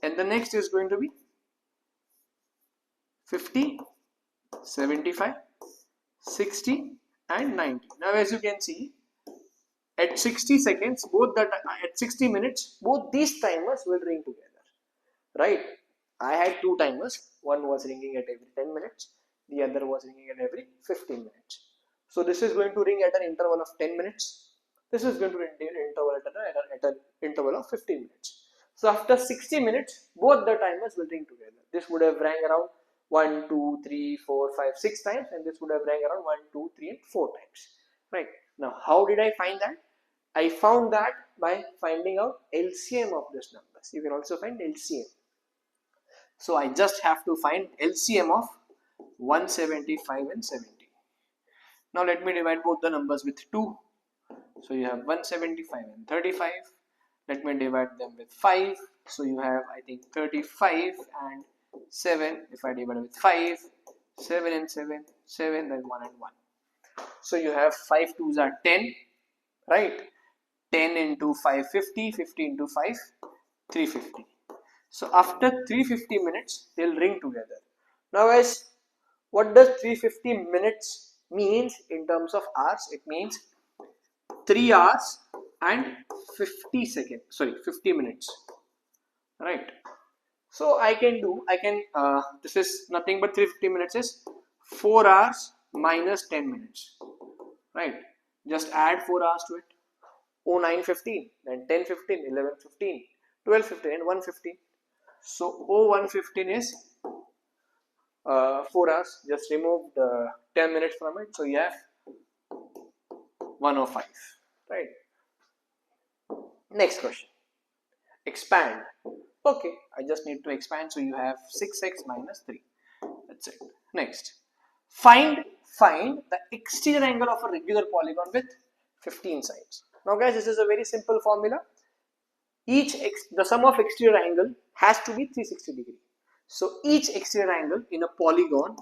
And the next is going to be 50, 75, 60 and 90. Now as you can see, at 60 seconds, at 60 minutes, both these timers will ring together, right? I had 2 timers. One was ringing at every 10 minutes. The other was ringing at every 15 minutes. So this is going to ring at an interval of 10 minutes. This is going to ring at an interval of 15 minutes. So after 60 minutes, both the timers will ring together. This would have rang around 1, 2, 3, 4, 5, 6 times, and this would have rang around 1, 2, 3, and 4 times, right? Now, how did I find that? I found that by finding out LCM of these numbers. You can also find LCM. So I just have to find LCM of 175 and 70. Now let me divide both the numbers with 2. So you have 175 and 35. Let me divide them with 5. So you have, I think, 35 and 7. If I divide with 5, 7 and 7, 7, then 1 and 1. So you have 5 2s are 10, right? 10 into 5, 50, 50 into 5, 350. So after 350 minutes, they'll ring together. Now guys, what does 350 minutes means in terms of hours? It means 3 hours and 50 seconds, sorry, 50 minutes, right? So I can this is nothing but 350 minutes is 4 hours minus 10 minutes, right? Just add 4 hours to it. 09:15, then 10:15, 11:15, 12:15 and 1:15. So 01:15 is 4 hours. Just remove the 10 minutes from it. So you have 105, right? Next question. Expand. Okay, I just need to expand. So you have 6x minus 3. That's it. Next. Find the exterior angle of a regular polygon with 15 sides. Now guys, this is a very simple formula. The sum of exterior angle has to be 360 degree. So each exterior angle in a polygon,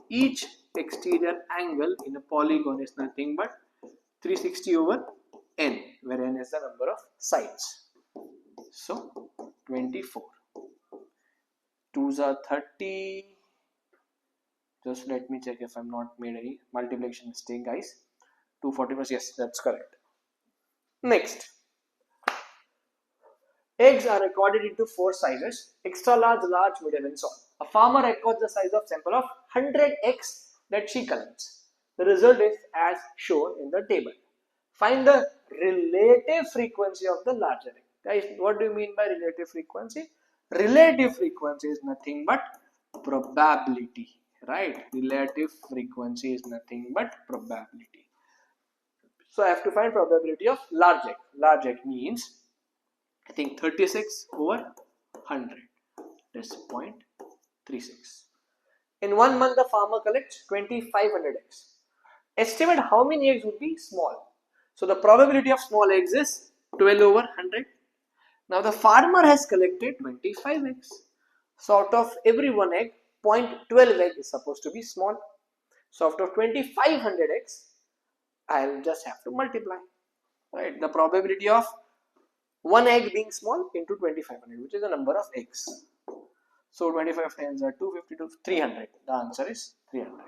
is nothing but 360 over n, where n is the number of sides. So 24. 2s are 30. Just let me check if I'm not made any multiplication mistake, guys. 240 yes, that's correct. Next. Eggs are recorded into 4 sizes: extra large, large, medium and small. A farmer records the size of sample of 100 eggs that she collects. The result is as shown in the table. Find the relative frequency of the larger egg. Guys, what do you mean by relative frequency? Relative frequency is nothing but probability, right? Relative frequency is nothing but probability. So I have to find probability of large egg. Large egg means I think 36 over 100. That's 0.36. In 1 month, the farmer collects 2,500 eggs. Estimate how many eggs would be small. So the probability of small eggs is 12 over 100. Now the farmer has collected 25 eggs. So out of every 1 egg, 0.12 egg is supposed to be small. So out of 2,500 eggs, I'll just have to multiply. Right? The probability of 1 egg being small into 2,500, which is the number of eggs. So 25 times are 250 to 300. The answer is 300.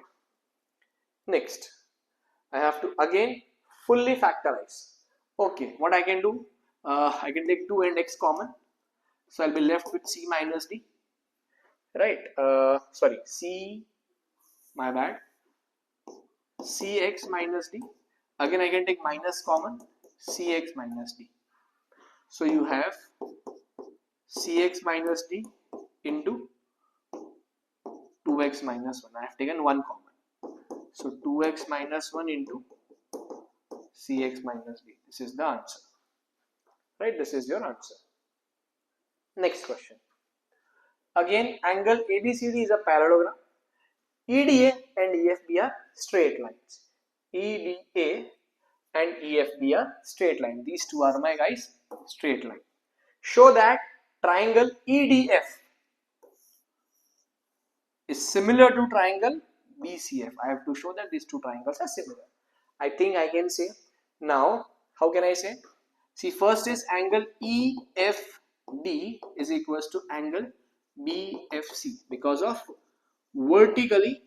Next, I have to again fully factorize. Okay, what I can do? I can take 2 and x common. So I'll be left with c minus d. Right? Sorry, c. My bad. Cx minus d. Again, I can take minus common. Cx minus d. So you have cx minus d into 2x minus 1. I have taken 1 common. So 2x minus 1 into cx minus d. This is the answer. Right? This is your answer. Next question. Again, angle ABCD is a parallelogram. EDA and EFB are straight lines. EDA and EFB are straight line. These two are my guys straight line. Show that triangle EDF is similar to triangle BCF. I have to show that these two triangles are similar. I think I can say. Now, how can I say? See, first is angle EFD is equals to angle BFC because of vertically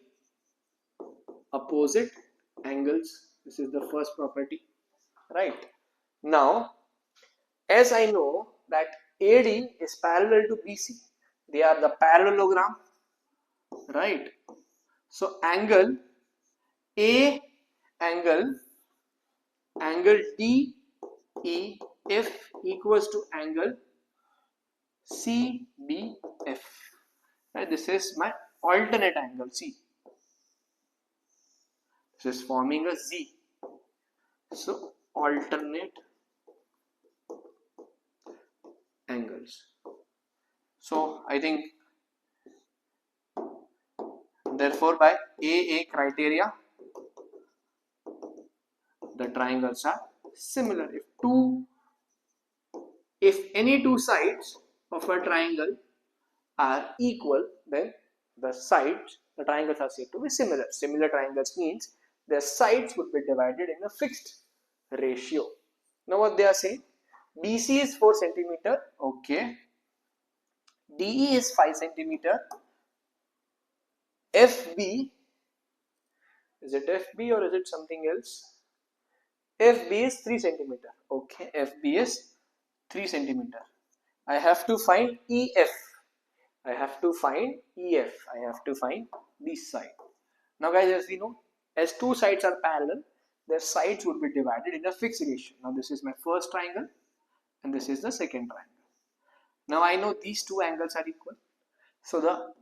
opposite angles. This is the first property, right? Now, as I know that AD is parallel to BC, they are the parallelogram, right? So angle A angle DEF equals to angle CBF. Right? This is my alternate angle C. This is forming a Z. So alternate angles. So I think therefore by AA criteria the triangles are similar. If any two sides of a triangle are equal, then the triangles are said to be similar. Similar triangles means their sides would be divided in a fixed ratio. Now what they are saying, BC is 4 centimeter, okay, DE is 5 centimeter, FB, is it FB or is it something else? FB is 3 centimeter. Okay, FB is 3 centimeter. I have to find EF. I have to find EF. I have to find this side. Now guys, as we know, as two sides are parallel, their sides would be divided in a fixed ratio. Now this is my first triangle and this is the second triangle. Now I know these two angles are equal. So the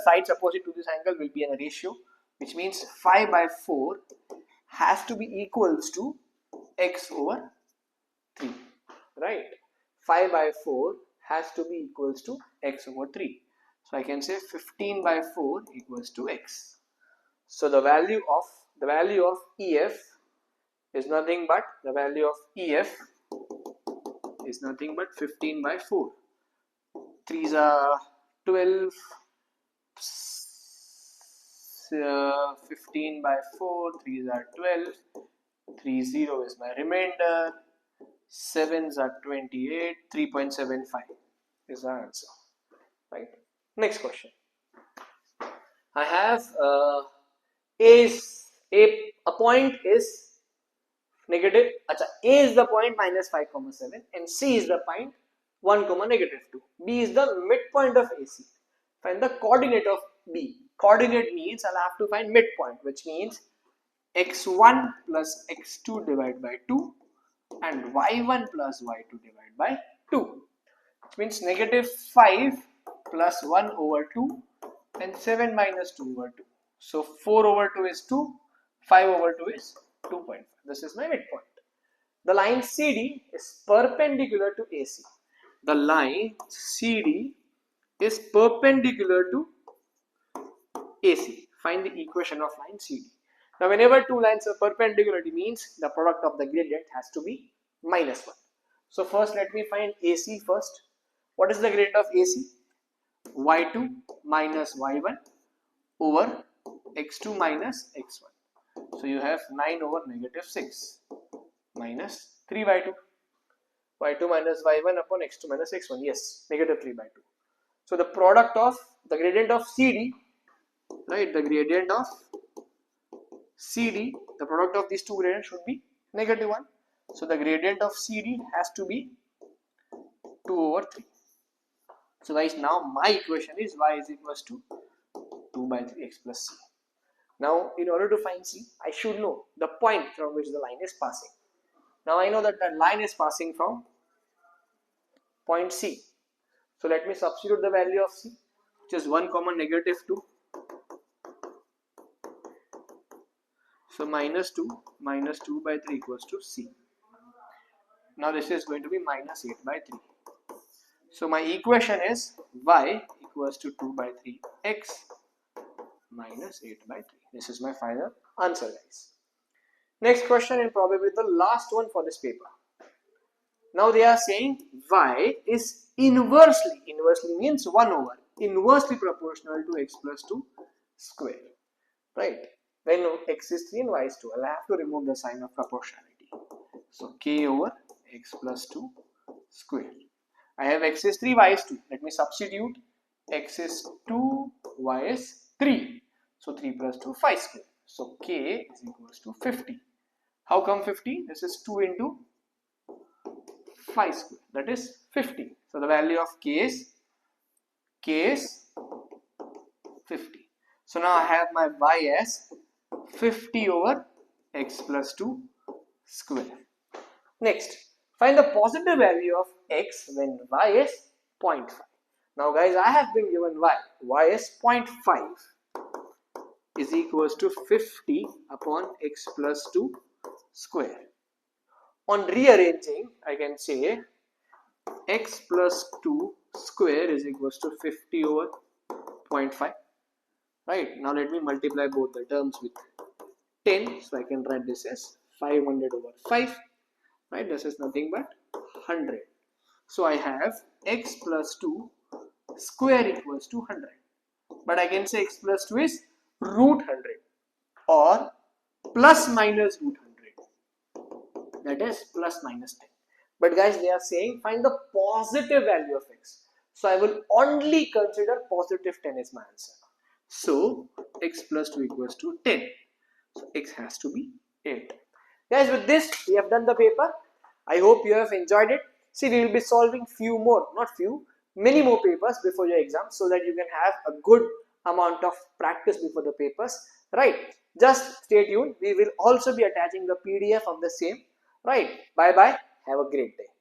sides opposite to this angle will be in a ratio, which means 5 by 4 has to be equals to x over 3, right? 5 by 4 has to be equals to x over 3. So I can say 15 by 4 equals to x. So the value of EF is nothing but 15 by 4. 3s are 12. 15 by 4, 3s are 12, 3 0 is my remainder, 7s are 28, 3.75 is the answer, right? Next question. I have a point is negative, A is the point minus 5, 7 and C is the point 1, negative 2. B is the midpoint of AC. Find the coordinate of B. Coordinate means I'll have to find midpoint, which means x1 plus x2 divided by 2 and y1 plus y2 divided by 2, which means negative 5 plus 1 over 2 and 7 minus 2 over 2. So 4 over 2 is 2, 5 over 2 is 2.5. This is my midpoint. The line CD is perpendicular to AC. The line CD is perpendicular to AC. Find the equation of line CD. Now whenever two lines are perpendicular, it means the product of the gradient has to be minus 1. So first let me find AC first. What is the gradient of AC? y2 minus y1 over x2 minus x1. So you have 9 over negative 6 minus 3 by 2. y2 minus y1 upon x2 minus x1. Yes, negative 3 by 2. So the product of the gradient of CD, right, the gradient of CD, the product of these two gradients should be negative 1. So the gradient of CD has to be 2 over 3. So guys, now my equation is y is equals to 2 by 3 x plus c. Now in order to find c, I should know the point from which the line is passing. Now I know that the line is passing from point C. So let me substitute the value of c, which is 1 comma negative 2. So minus 2 by 3 equals to c. Now this is going to be minus 8 by 3. So my equation is y equals to 2 by 3 x minus 8 by 3. This is my final answer, guys. Next question, and probably the last one for this paper. Now they are saying y is inversely means 1 over, inversely proportional to x plus 2 square, right? When x is 3 and y is 2, I'll have to remove the sign of proportionality. So k over x plus 2 square. I have x is 3, y is 2. Let me substitute. X is 2, y is 3. So 3 plus 2, 5 square. So k is equals to 50. How come 50? This is 2 into 5 square. That is 50. So the value of k is 50. So now I have my y as 50 over x plus 2 square. Next, find the positive value of x when y is 0.5. Now guys, I have been given y is 0.5 is equals to 50 upon x plus 2 square. On rearranging, I can say x plus 2 square is equals to 50 over 0.5. Right, now let me multiply both the terms with 10. So I can write this as 500 over 5. Right, this is nothing but 100. So I have x plus 2 square equals to 100. But I can say x plus 2 is root 100 or plus minus root 100. That is plus minus 10. But guys, they are saying find the positive value of x. So I will only consider positive 10 as my answer. So x plus 2 equals to 10. So x has to be 8. Guys, with this we have done the paper. I hope you have enjoyed it. See, we will be solving few more, not few, many more papers before your exam, so that you can have a good amount of practice before the papers, right? Just stay tuned. We will also be attaching the PDF of the same, right? Bye bye. Have a great day.